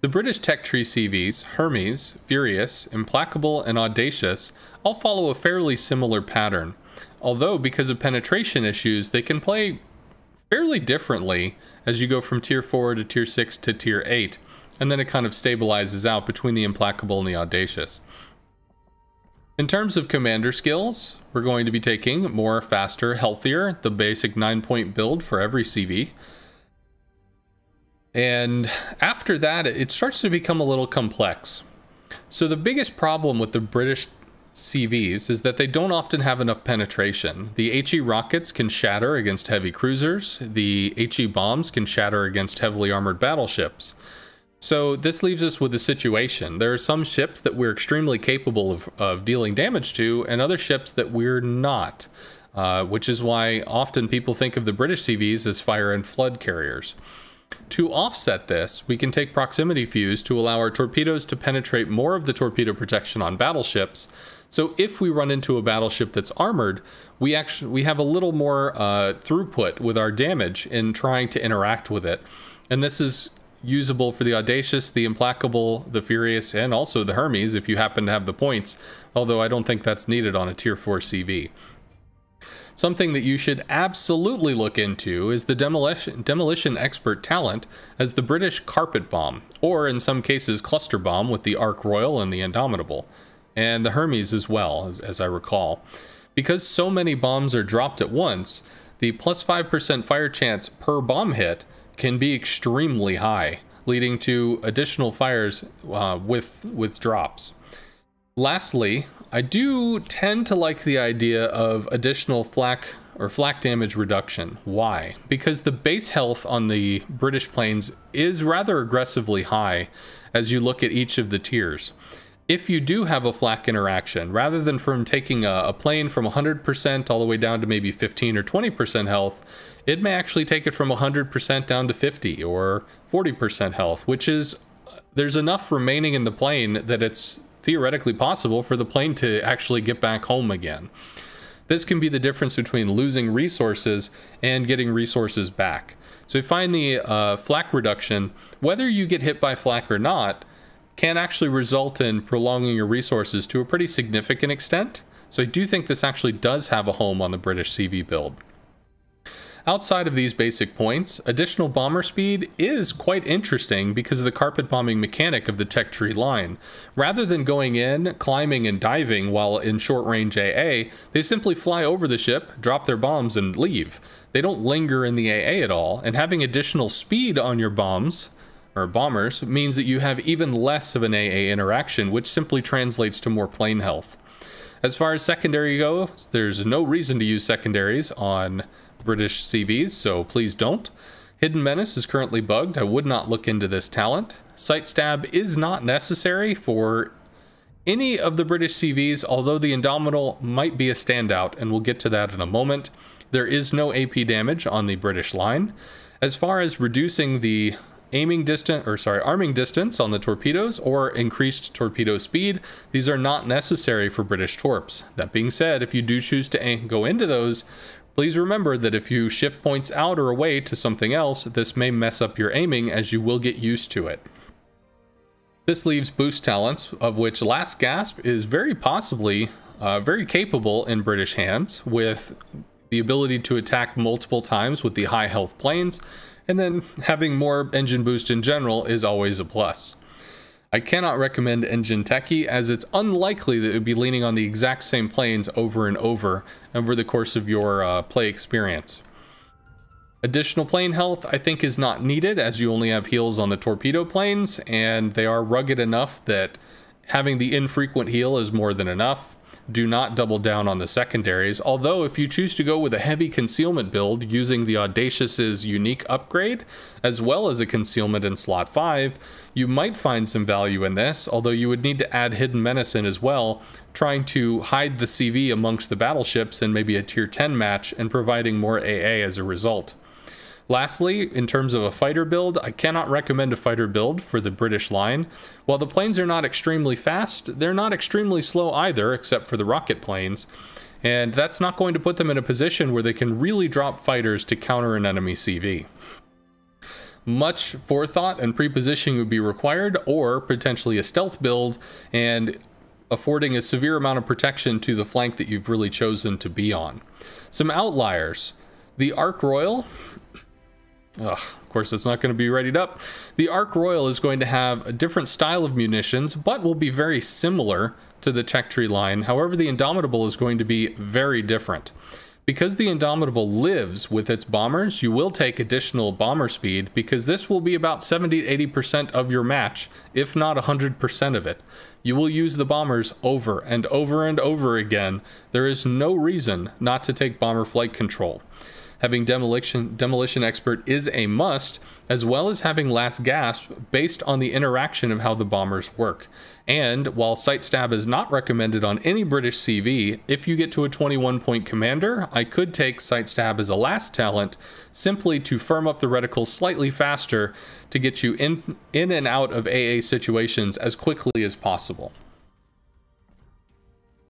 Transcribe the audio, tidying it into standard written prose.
The British tech tree CVs, Hermes, Furious, Implacable, and Audacious all follow a fairly similar pattern, although because of penetration issues, they can play fairly differently as you go from Tier 4 to Tier 6 to Tier 8, and then it kind of stabilizes out between the Implacable and the Audacious. In terms of commander skills, we're going to be taking More, Faster, Healthier, the basic 9-point build for every CV. And after that, it starts to become a little complex. So the biggest problem with the British CVs is that they don't often have enough penetration. The HE rockets can shatter against heavy cruisers. The HE bombs can shatter against heavily armored battleships. So this leaves us with a situation. There are some ships that we're extremely capable of dealing damage to, and other ships that we're not, which is why often people think of the British CVs as fire and flood carriers. To offset this, we can take Proximity Fuse to allow our torpedoes to penetrate more of the torpedo protection on battleships. So if we run into a battleship that's armored, we have a little more throughput with our damage in trying to interact with it. And this is usable for the Audacious, the Implacable, the Furious, and also the Hermes if you happen to have the points, although I don't think that's needed on a Tier 4 CV. Something that you should absolutely look into is the demolition expert talent as the British carpet bomb, or in some cases cluster bomb with the Ark Royal and the Indomitable, and the Hermes as well, as I recall. Because so many bombs are dropped at once, the plus 5% fire chance per bomb hit can be extremely high, leading to additional fires with drops. Lastly, I do tend to like the idea of additional flak damage reduction. Why? Because the base health on the British planes is rather aggressively high as you look at each of the tiers. If you do have a flak interaction, rather than from taking a plane from 100% all the way down to maybe 15 or 20% health, it may actually take it from 100% down to 50 or 40% health, which is, there's enough remaining in the plane that it's theoretically possible for the plane to actually get back home again. This can be the difference between losing resources and getting resources back. So you find the flak reduction, whether you get hit by flak or not, can actually result in prolonging your resources to a pretty significant extent. So I do think this actually does have a home on the British CV build. Outside of these basic points, additional bomber speed is quite interesting because of the carpet bombing mechanic of the tech tree line. Rather than going in, climbing, and diving while in short range AA, they simply fly over the ship, drop their bombs, and leave. They don't linger in the AA at all, and having additional speed on your bombs, or bombers, means that you have even less of an AA interaction, which simply translates to more plane health. As far as secondary goes, there's no reason to use secondaries on British CVs, so please don't. Hidden Menace is currently bugged. I would not look into this talent. Sight Stab is not necessary for any of the British CVs, although the Indomitable might be a standout, and we'll get to that in a moment. There is no AP damage on the British line. As far as reducing the arming distance on the torpedoes or increased torpedo speed, these are not necessary for British torps. That being said, if you do choose to go into those, please remember that if you shift points out or away to something else, this may mess up your aiming as you will get used to it. This leaves boost talents, of which Last Gasp is very possibly very capable in British hands, with the ability to attack multiple times with the high health planes, and then having more engine boost in general is always a plus. I cannot recommend Engine Techie, as it's unlikely that it would be leaning on the exact same planes over and over the course of your play experience. Additional plane health I think is not needed, as you only have heals on the torpedo planes, and they are rugged enough that having the infrequent heal is more than enough. Do not double down on the secondaries, although if you choose to go with a heavy concealment build using the Audacious's unique upgrade, as well as a concealment in slot 5, you might find some value in this, although you would need to add Hidden Menace in as well, trying to hide the CV amongst the battleships in maybe a tier 10 match and providing more AA as a result. Lastly, in terms of a fighter build, I cannot recommend a fighter build for the British line. While the planes are not extremely fast, they're not extremely slow either, except for the rocket planes, and that's not going to put them in a position where they can really drop fighters to counter an enemy CV. much forethought and pre-positioning would be required, or potentially a stealth build and affording a severe amount of protection to the flank that you've really chosen to be on. Some outliers. The Ark Royal, of course it's not going to be readied up. The Ark Royal is going to have a different style of munitions, but will be very similar to the Tech Tree line. However, the Indomitable is going to be very different. Because the Indomitable lives with its bombers, you will take additional bomber speed, because this will be about 70-80% of your match, if not 100% of it. You will use the bombers over and over and over again. There is no reason not to take bomber flight control. Having Demolition Expert is a must, as well as having Last Gasp based on the interaction of how the bombers work. And while Sight Stab is not recommended on any British CV, if you get to a 21-point commander, I could take Sight Stab as a last talent, simply to firm up the reticle slightly faster to get you in and out of AA situations as quickly as possible.